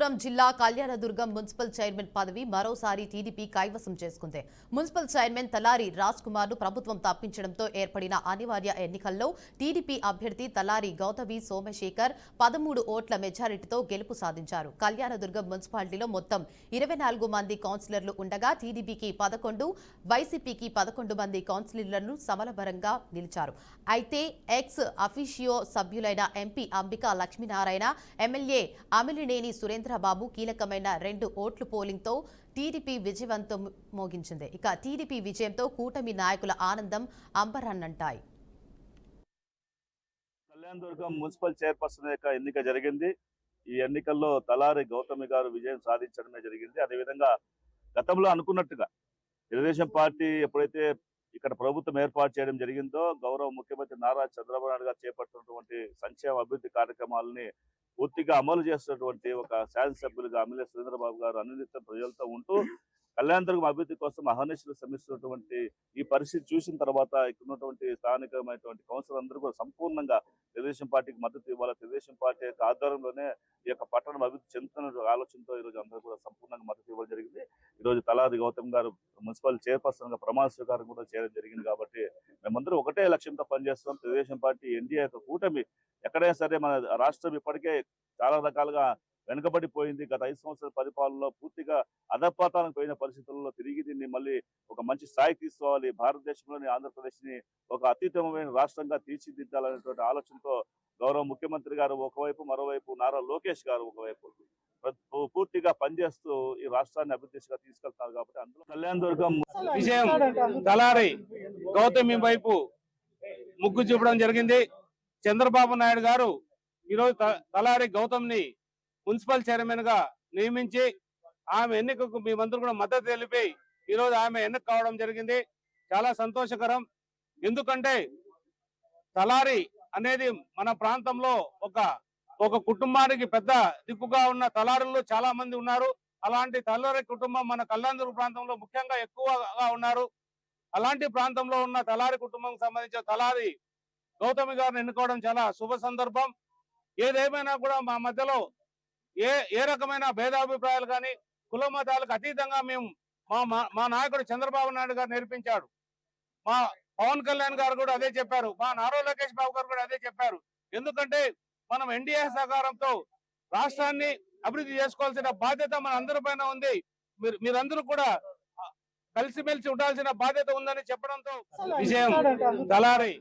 అనంతపురం జిల్లా Kalyandurg municipal chairman పదవి మరోసారి టీడీపీ కైవసం చేసుకుంది. మున్సిపల్ చైర్మన్ తలారి రాజ్ కుమార్ ను ప్రభుత్వం తప్పించడంతో ఏర్పడిన అనివార్య ఎన్నికల్లో టీడీపీ అభ్యర్థి తలారి గౌతమి సోమశేఖర్ 13 ఓట్ల మెజారిటీతో గెలుపు సాధించారు. కళ్యాణదుర్గం మున్సిపాలిటీలో మొత్తం 24 మంది కౌన్సిలర్లు ఉండగా టీడీపీకి 11, వైసీపీకి 11 మంది కౌన్సిలర్లను సమలబరంగా నిలిచారు. అయితే ఎక్స్ అఫీషియో సభ్యులైన ఎంపీ అంబికా లక్ష్మీనారాయణ, ఎమ్మెల్యే అమిలినేని సురేంద్రబాబు కీలకమైన 2 ఓట్ల పోలింగ్ తో టీడీపీ విజయవంతం మోగించింది. ఇక టీడీపీ విజయంతో కూటమి నాయకుల ఆనందం అంబరాన్నంటాయి. కళ్యాణదుర్గం మున్సిపల్ చైర్పర్సన్ యొక్క ఎన్నిక జరిగింది. ఈ ఎన్నికల్లో తలారి గౌతమి గారు విజయం సాధించడమే జరిగింది. అదేవిధంగా గతంలో అనుకున్నట్టుగా తెలుగుదేశం పార్టీ ఎప్పుడైతే ఇక్కడ ప్రభుత్వం ఏర్పాటు చేయడం జరిగిందో గౌరవ ముఖ్యమంత్రి నారా చంద్రబాబు నాయుడు గారు చేపడుతున్నటువంటి సంక్షేమ అభివృద్ధి కార్యక్రమాలని పూర్తిగా అమలు చేస్తున్నటువంటి ఒక శాసనసభ్యులుగా అమిలే సురేంద్రబాబు గారు అనునిత్యం ప్రజలతో ఉంటూ కళ్యాణదుర్గం అభివృద్ధి కోసం అహర్నిశలు శ్రమిస్తున్నటువంటి ఈ పరిస్థితి చూసిన తర్వాత ఇక్కడ ఉన్నటువంటి స్థానికమైనటువంటి కౌన్సిలర్ అందరూ కూడా సంపూర్ణంగా తెలుగుదేశం పార్టీకి మద్దతు ఇవ్వాలి, తెలుగుదేశం పార్టీ యొక్క ఆధ్వర్యంలోనే ఈ యొక్క పట్టణం అభివృద్ధి చెందుతున్న ఆలోచనతో ఈరోజు అందరూ కూడా సంపూర్ణంగా మద్దతు ఇవ్వడం జరిగింది. ఈరోజు తలారి గౌతమ్ గారు మున్సిపల్ చైర్పర్సన్ గా ప్రమాణ స్వీకారం కూడా చేయడం జరిగింది. కాబట్టి మేమందరూ ఒకటే లక్ష్యంతో పనిచేస్తున్నాం. తెలుగుదేశం పార్టీ ఎన్డీఏ యొక్క కూటమి ఎక్కడైనా సరే మన రాష్ట్రం ఇప్పటికే చాలా రకాలుగా వెనుకబడిపోయింది. గత 5 సంవత్సరాల పరిపాలనలో పూర్తిగా అధపాతాలకు పోయిన పరిస్థితుల్లో తిరిగి దీన్ని మళ్ళీ ఒక మంచి స్థాయికి తీసుకోవాలి, భారతదేశంలోని ఆంధ్రప్రదేశ్ ని ఒక అత్యుత్తమమైన రాష్ట్రంగా తీర్చిదిద్దాలనేటువంటి ఆలోచనతో గౌరవ ముఖ్యమంత్రి గారు ఒకవైపు, మరోవైపు నారా లోకేష్ గారు ఒకవైపు పూర్తిగా పనిచేస్తూ ఈ రాష్ట్రాన్ని అభివృద్ధి దిశగా తీసుకెళ్తున్నారు. కాబట్టి అందులో కళ్యాణదుర్గం విజయం తలారి గౌతమి వైపు ముగ్గు చూపడం జరిగింది. చంద్రబాబు నాయుడు గారు ఈరోజు తలారి గౌతమ్ని మున్సిపల్ చైర్మన్ గా నియమించి ఆమె ఎన్నికకు మేమందరూ కూడా మద్దతు తెలిపి ఈరోజు ఆమె ఎన్నిక కావడం జరిగింది. చాలా సంతోషకరం. ఎందుకంటే తలారి అనేది మన ప్రాంతంలో ఒక కుటుంబానికి పెద్ద దిక్కుగా ఉన్న తలారులు చాలా మంది ఉన్నారు. అలాంటి తలారి కుటుంబం మన కళ్యాణదుర్గం ప్రాంతంలో ముఖ్యంగా ఎక్కువగా ఉన్నారు. అలాంటి ప్రాంతంలో ఉన్న తలారి కుటుంబం సంబంధించిన తలారి గౌతమి గారిని ఎన్నుకోవడం చాలా శుభ సందర్భం. ఏదేమైనా కూడా మా మధ్యలో ఏ రకమైన భేదాభిప్రాయాలు కానీ కుల మతాలకు అతీతంగా మేము మా నాయకుడు చంద్రబాబు నాయుడు గారు నేర్పించాడు. మా పవన్ కళ్యాణ్ గారు కూడా అదే చెప్పారు. మా నారా లోకేష్ బాబు గారు కూడా అదే చెప్పారు. ఎందుకంటే మనం ఎన్డీఏ సహకారంతో రాష్ట్రాన్ని అభివృద్ధి చేసుకోవాల్సిన బాధ్యత మన అందరి పైన ఉంది. మీరందరూ కూడా కలిసిమెలిసి ఉండాల్సిన బాధ్యత ఉందని చెప్పడంతో విజయం తలారి